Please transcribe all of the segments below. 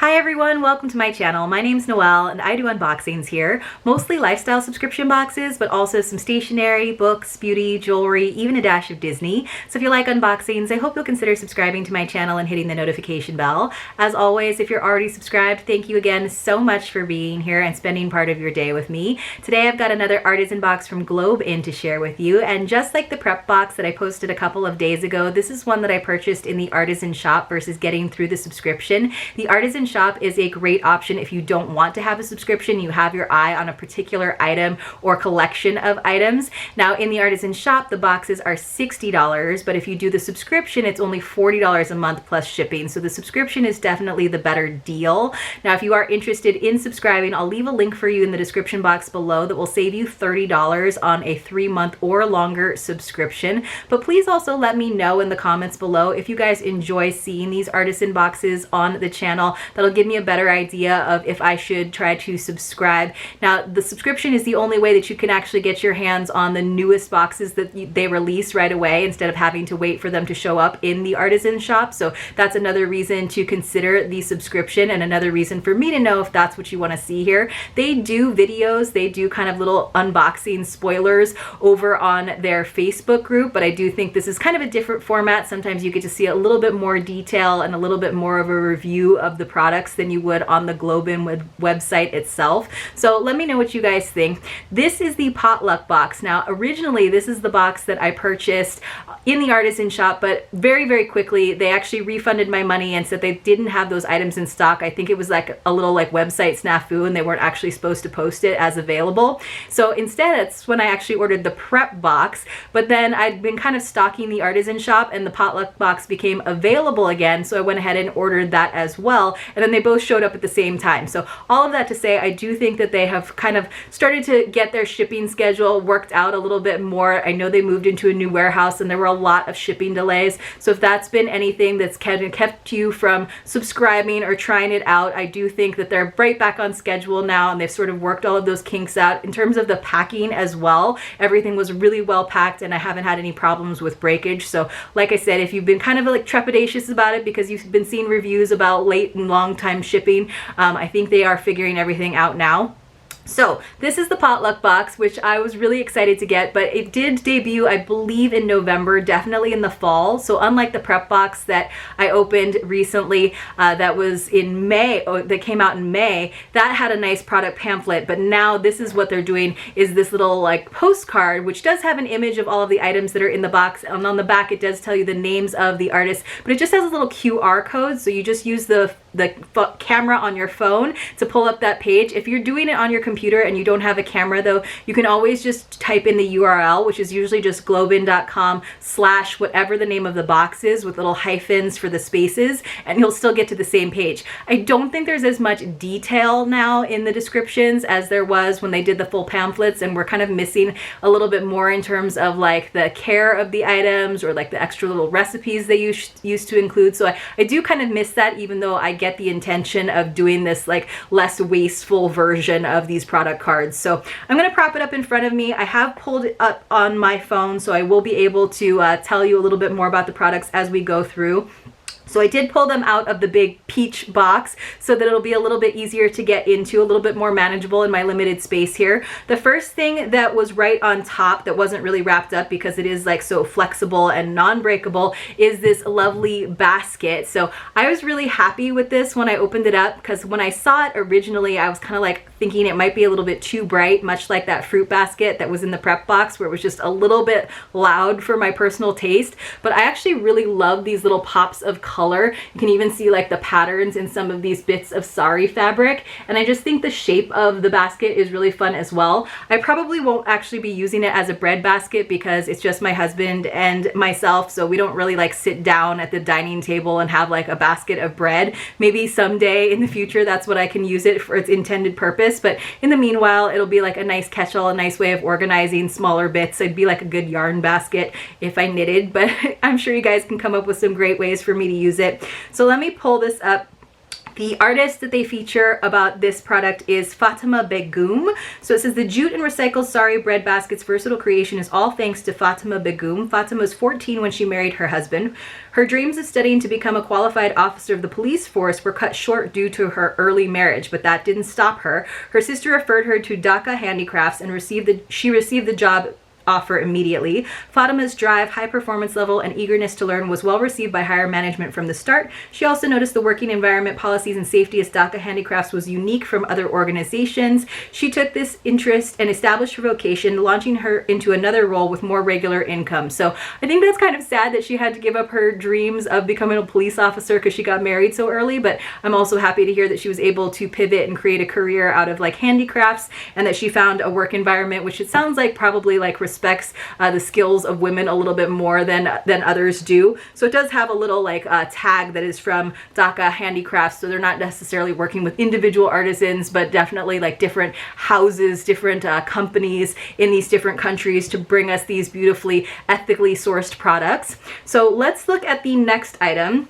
Hi everyone, welcome to my channel. My name's Noelle and I do unboxings here, mostly lifestyle subscription boxes, but also some stationery, books, beauty, jewelry, even a dash of Disney. So if you like unboxings, I hope you'll consider subscribing to my channel and hitting the notification bell. As always, if you're already subscribed, thank you again so much for being here and spending part of your day with me. Today I've got another artisan box from GlobeIn to share with you, and just like the prep box that I posted a couple of days ago, this is one that I purchased in the artisan shop versus getting through the subscription. The artisan shop is a great option if you don't want to have a subscription, you have your eye on a particular item or collection of items. Now in the artisan shop, the boxes are $60, but if you do the subscription, it's only $40 a month plus shipping. So the subscription is definitely the better deal. Now, if you are interested in subscribing, I'll leave a link for you in the description box below that will save you $30 on a 3-month or longer subscription. But please also let me know in the comments below if you guys enjoy seeing these artisan boxes on the channel. That'll give me a better idea of if I should try to subscribe. Now, the subscription is the only way that you can actually get your hands on the newest boxes that they release right away instead of having to wait for them to show up in the artisan shop. So that's another reason to consider the subscription and another reason for me to know if that's what you want to see here. They do videos, they do kind of little unboxing spoilers over on their Facebook group, but I do think this is kind of a different format. Sometimes you get to see a little bit more detail and a little bit more of a review of the products than you would on the GlobeIn website itself. So let me know what you guys think. This is the Potluck box. Now, originally, this is the box that I purchased in the artisan shop, but very, very quickly, they actually refunded my money and said they didn't have those items in stock. I think it was like a little like website snafu and they weren't actually supposed to post it as available. So instead, it's when I actually ordered the prep box, but then I'd been kind of stalking the artisan shop and the Potluck box became available again. So I went ahead and ordered that as well. And then they both showed up at the same time. So all of that to say, I do think that they have kind of started to get their shipping schedule worked out a little bit more. I know they moved into a new warehouse and there were a lot of shipping delays. So if that's been anything that's kept you from subscribing or trying it out, I do think that they're right back on schedule now and they've sort of worked all of those kinks out. In terms of the packing as well, everything was really well packed and I haven't had any problems with breakage. So like I said, if you've been kind of like trepidatious about it because you've been seeing reviews about late and long time shipping, I think they are figuring everything out now. So this is the Potluck box, which I was really excited to get, but it did debut, I believe, in November, definitely in the fall. So unlike the prep box that I opened recently, that was in May, that came out in May, that had a nice product pamphlet, but now this is what they're doing is this little like postcard, which does have an image of all of the items that are in the box. And on the back, it does tell you the names of the artists, but it just has a little QR code. So you just use the camera on your phone to pull up that page. If you're doing it on your computer and you don't have a camera though, you can always just type in the URL, which is usually just globein.com/ whatever the name of the box is with little hyphens for the spaces, and you'll still get to the same page. I don't think there's as much detail now in the descriptions as there was when they did the full pamphlets, and we're kind of missing a little bit more in terms of like the care of the items or like the extra little recipes they used to include. So I do kind of miss that, even though I get the intention of doing this like less wasteful version of these product cards. So I'm going to prop it up in front of me. I have pulled it up on my phone, so I will be able to tell you a little bit more about the products as we go through. So I did pull them out of the big peach box so that it'll be a little bit easier to get into, a little bit more manageable in my limited space here. The first thing that was right on top that wasn't really wrapped up because it is like so flexible and non-breakable is this lovely basket. So I was really happy with this when I opened it up because when I saw it originally, I was kind of like thinking it might be a little bit too bright, much like that fruit basket that was in the prep box where it was just a little bit loud for my personal taste. But I actually really love these little pops of color. You can even see like the patterns in some of these bits of sari fabric, and I just think the shape of the basket is really fun as well. I probably won't actually be using it as a bread basket because it's just my husband and myself, so we don't really like sit down at the dining table and have like a basket of bread. Maybe someday in the future that's what I can use it for its intended purpose, but in the meanwhile it'll be like a nice catch-all, a nice way of organizing smaller bits. It'd be like a good yarn basket if I knitted, but I'm sure you guys can come up with some great ways for me to use it. So let me pull this up The artist that they feature about this product is Fatima Begum. So it says the jute and recycled sari bread basket's versatile creation is all thanks to Fatima Begum. Fatima was 14 when she married her husband. Her dreams of studying to become a qualified officer of the police force were cut short due to her early marriage, but that didn't stop her. Her sister referred her to Dhaka Handicrafts and she received the job offer immediately. Fatima's drive, high performance level, and eagerness to learn was well received by higher management from the start. She also noticed the working environment, policies, and safety as Dhaka Handicrafts was unique from other organizations. She took this interest and established her vocation, launching her into another role with more regular income. So I think that's kind of sad that she had to give up her dreams of becoming a police officer because she got married so early, but I'm also happy to hear that she was able to pivot and create a career out of like handicrafts, and that she found a work environment which it sounds like probably like respects the skills of women a little bit more than others do. So it does have a little like tag that is from Dhaka Handicrafts, so they're not necessarily working with individual artisans, but definitely like different houses, different companies in these different countries to bring us these beautifully ethically sourced products. So let's look at the next item.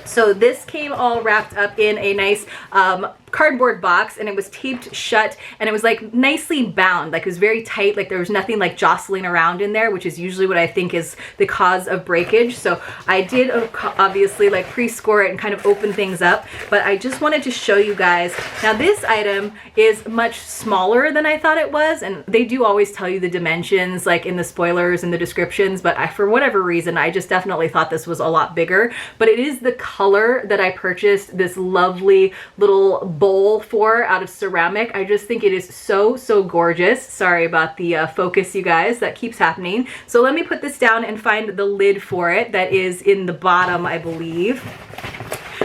So this came all wrapped up in a nice cardboard box, and it was taped shut, and it was like nicely bound, like it was very tight, like there was nothing like jostling around in there, which is usually what I think is the cause of breakage. So I did obviously like pre-score it and kind of open things up, but I just wanted to show you guys. Now this item is much smaller than I thought it was, and they do always tell you the dimensions like in the spoilers and the descriptions, but for whatever reason I just definitely thought this was a lot bigger. But it is the color that I purchased this lovely little bowl for out of ceramic. I just think it is so gorgeous. Sorry about the focus, you guys, that keeps happening. So let me put this down and find the lid for it that is in the bottom, I believe.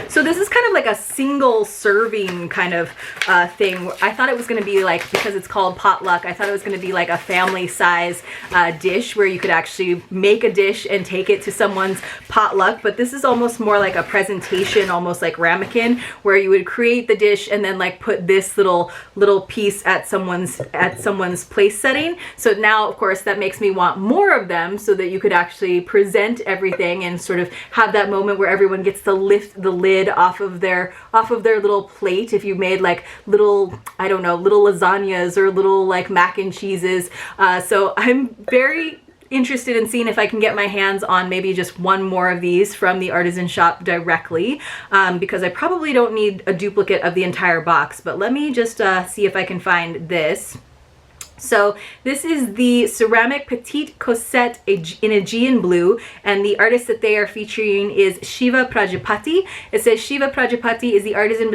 So this is kind of like a single serving kind of thing. I thought it was going to be like, because it's called Potluck, I thought it was going to be like a family size dish where you could actually make a dish and take it to someone's potluck. But this is almost more like a presentation, almost like ramekin, where you would create the dish and then like put this little piece at someone's place setting. So now, of course, that makes me want more of them so that you could actually present everything and sort of have that moment where everyone gets to lift the lid off of their little plate. If you made like little, I don't know, little lasagnas or little like mac and cheeses. So I'm very interested in seeing if I can get my hands on maybe just one more of these from the artisan shop directly, because I probably don't need a duplicate of the entire box. But let me just see if I can find this. So this is the ceramic petite cosette in Aegean blue, and the artist that they are featuring is Shiva Prajapati. It says Shiva Prajapati is the artisan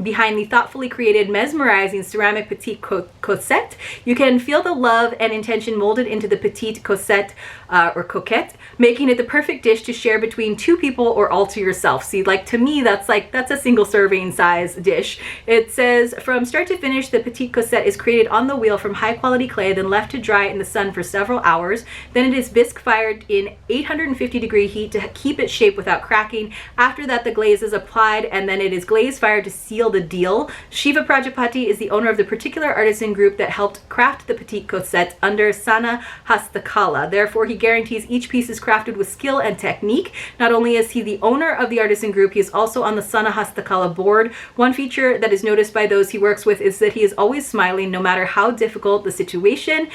behind the thoughtfully created, mesmerizing ceramic petite cosette. You can feel the love and intention molded into the petite cosette or coquette, making it the perfect dish to share between two people or all to yourself. See, like to me, that's a single serving size dish. It says from start to finish, the petite cosette is created on the wheel from high quality clay, then left to dry in the sun for several hours. Then it is bisque fired in 850-degree heat to keep its shape without cracking. After that, the glaze is applied, and then it is glaze fired to seal the deal. Shiva Prajapati is the owner of the particular artisan group that helped craft the petite cosette under Sana Hastakala. Therefore, he guarantees each piece is crafted with skill and technique. Not only is he the owner of the artisan group, he is also on the Sana Hastakala board. One feature that is noticed by those he works with is that he is always smiling no matter how difficult the situation.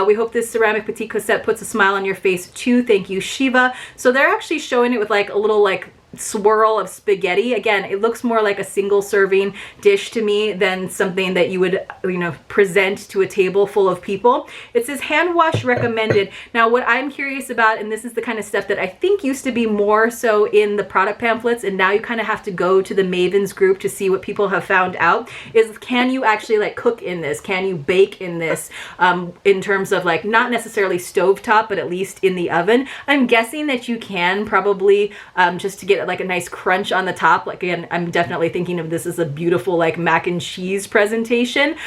We hope this ceramic petite cosette puts a smile on your face too. Thank you, Shiva. So they're actually showing it with like a little like swirl of spaghetti. Again, it looks more like a single serving dish to me than something that you would, you know, present to a table full of people. It says hand wash recommended. Now what I'm curious about, and this is the kind of stuff that I think used to be more so in the product pamphlets, and now you kind of have to go to the Mavens group to see what people have found out, is can you actually like cook in this? Can you bake in this, in terms of like not necessarily stovetop, but at least in the oven? I'm guessing that you can probably, just to get like a nice crunch on the top. Like again, I'm definitely thinking of this as a beautiful like mac and cheese presentation.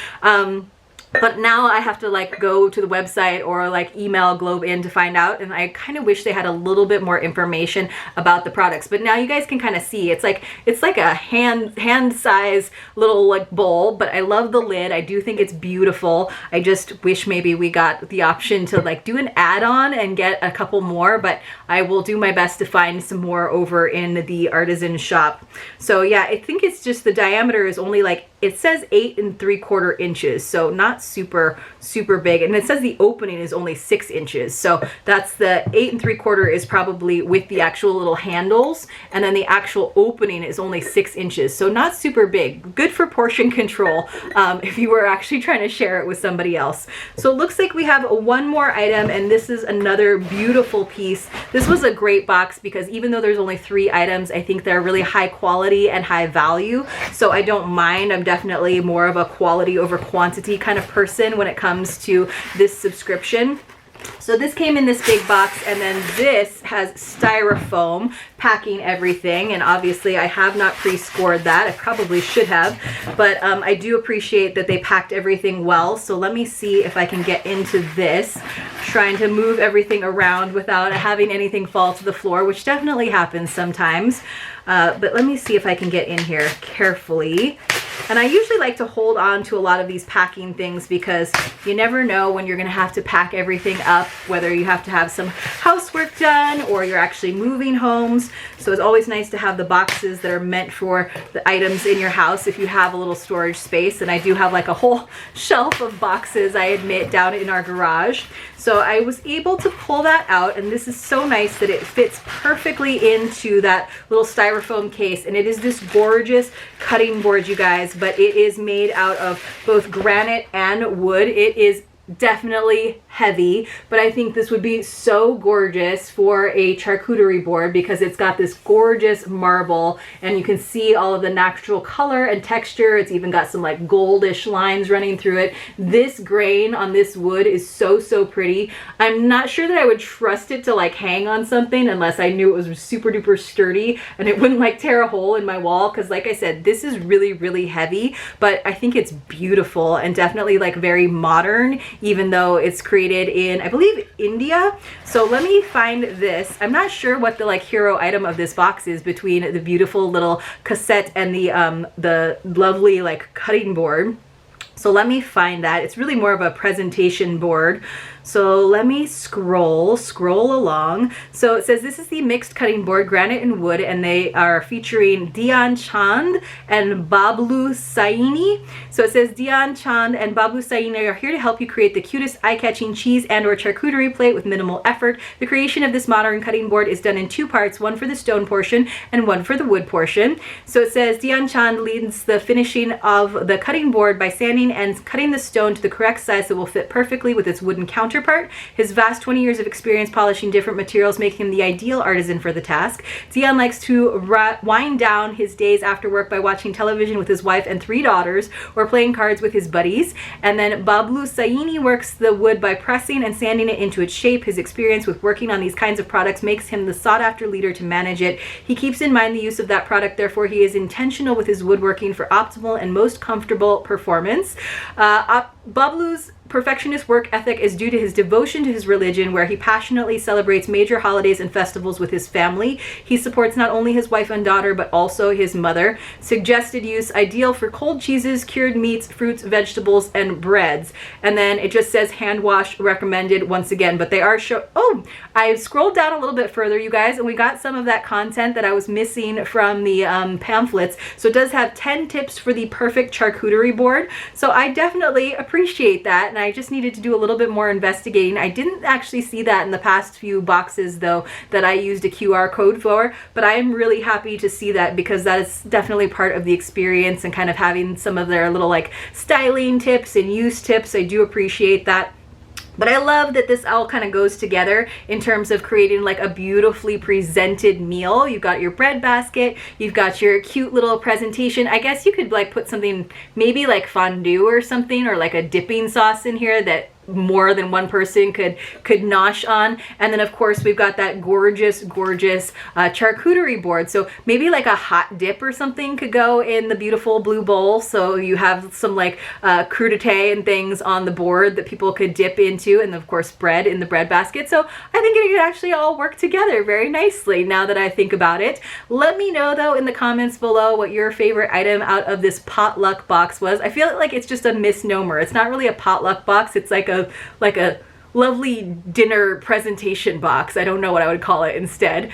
But now I have to like go to the website or like email GlobeIn to find out, and I kind of wish they had a little bit more information about the products. But now you guys can kind of see it's like a hand size little like bowl, but I love the lid. I do think it's beautiful. I just wish maybe we got the option to like do an add-on and get a couple more, but I will do my best to find some more over in the artisan shop. So yeah, I think it's just the diameter is only like, it says 8 3/4 inches, so not super big, and it says the opening is only 6 inches, so that's the 8 3/4 is probably with the actual little handles, and then the actual opening is only 6 inches, so not super big. Good for portion control if you were actually trying to share it with somebody else. So it looks like we have one more item, and this is another beautiful piece. This was a great box because even though there's only 3 items, I think they're really high quality and high value, so I don't mind. I'm definitely more of a quality over quantity kind of person when it comes to this subscription. So this came in this big box, and then this has styrofoam packing everything, and obviously I have not pre-scored that. I probably should have, but I do appreciate that they packed everything well. So let me see if I can get into this, trying to move everything around without having anything fall to the floor, which definitely happens sometimes. But let me see if I can get in here carefully. And I usually like to hold on to a lot of these packing things because you never know when you're going to have to pack everything up, whether you have to have some housework done or you're actually moving homes. So it's always nice to have the boxes that are meant for the items in your house if you have a little storage space. And I do have like a whole shelf of boxes, I admit, down in our garage. So I was able to pull that out, and this is so nice that it fits perfectly into that little styrofoam case. And it is this gorgeous cutting board, you guys, but it is made out of both granite and wood. It is definitely heavy, but I think this would be so gorgeous for a charcuterie board because it's got this gorgeous marble, and you can see all of the natural color and texture. It's even got some like goldish lines running through it. This grain on this wood is so pretty. I'm not sure that I would trust it to like hang on something unless I knew it was super duper sturdy and it wouldn't like tear a hole in my wall, because like I said, this is really heavy, but I think it's beautiful and definitely like very modern, even though it's created in, I believe, India. So let me find this. I'm not sure what the like hero item of this box is between the beautiful little cassette and the lovely like cutting board. So let me find that. It's really more of a presentation board. So let me scroll along. So it says this is the mixed cutting board, granite and wood, and they are featuring Dhyan Chand and Bablu Saini. So it says Dhyan Chand and Bablu Saini are here to help you create the cutest eye-catching cheese and or charcuterie plate with minimal effort. The creation of this modern cutting board is done in 2 parts, one for the stone portion and one for the wood portion. So it says Dhyan Chand leads the finishing of the cutting board by sanding and cutting the stone to the correct size that will fit perfectly with its wooden counterpart. His vast 20 years of experience polishing different materials make him the ideal artisan for the task. Dhyan likes to wind down his days after work by watching television with his wife and 3 daughters or playing cards with his buddies. And then Bablu Saini works the wood by pressing and sanding it into its shape. His experience with working on these kinds of products makes him the sought-after leader to manage it. He keeps in mind the use of that product, therefore he is intentional with his woodworking for optimal and most comfortable performance. Bablu's perfectionist work ethic is due to his devotion to his religion, where he passionately celebrates major holidays and festivals with his family. He supports not only his wife and daughter, but also his mother. Suggested use, ideal for cold cheeses, cured meats, fruits, vegetables, and breads. And then it just says hand wash recommended once again, but they are I scrolled down a little bit further, you guys, and we got some of that content that I was missing from the pamphlets. So it does have 10 tips for the perfect charcuterie board. So I definitely appreciate that, and I just needed to do a little bit more investigating. I didn't actually see that in the past few boxes though that I used a QR code for, but I am really happy to see that because that is definitely part of the experience and kind of having some of their little like styling tips and use tips. I do appreciate that. But I love that this all kind of goes together in terms of creating like a beautifully presented meal. You've got your bread basket, you've got your cute little presentation. I guess you could like put something maybe like fondue or something, or like a dipping sauce in here that more than one person could nosh on. And then of course we've got that gorgeous charcuterie board. So maybe like a hot dip or something could go in the beautiful blue bowl, so you have some like crudité and things on the board that people could dip into, and of course bread in the bread basket. So I think it could actually all work together very nicely now that I think about it. Let me know though in the comments below what your favorite item out of this potluck box was. I feel like it's just a misnomer. It's not really a potluck box. It's like a lovely dinner presentation box. I don't know what I would call it instead.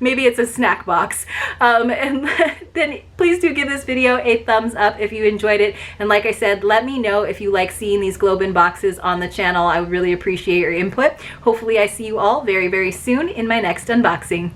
Maybe it's a snack box. And then please do give this video a thumbs up if you enjoyed it. And like I said, let me know if you like seeing these GlobeIn boxes on the channel. I would really appreciate your input. Hopefully I see you all very, very soon in my next unboxing.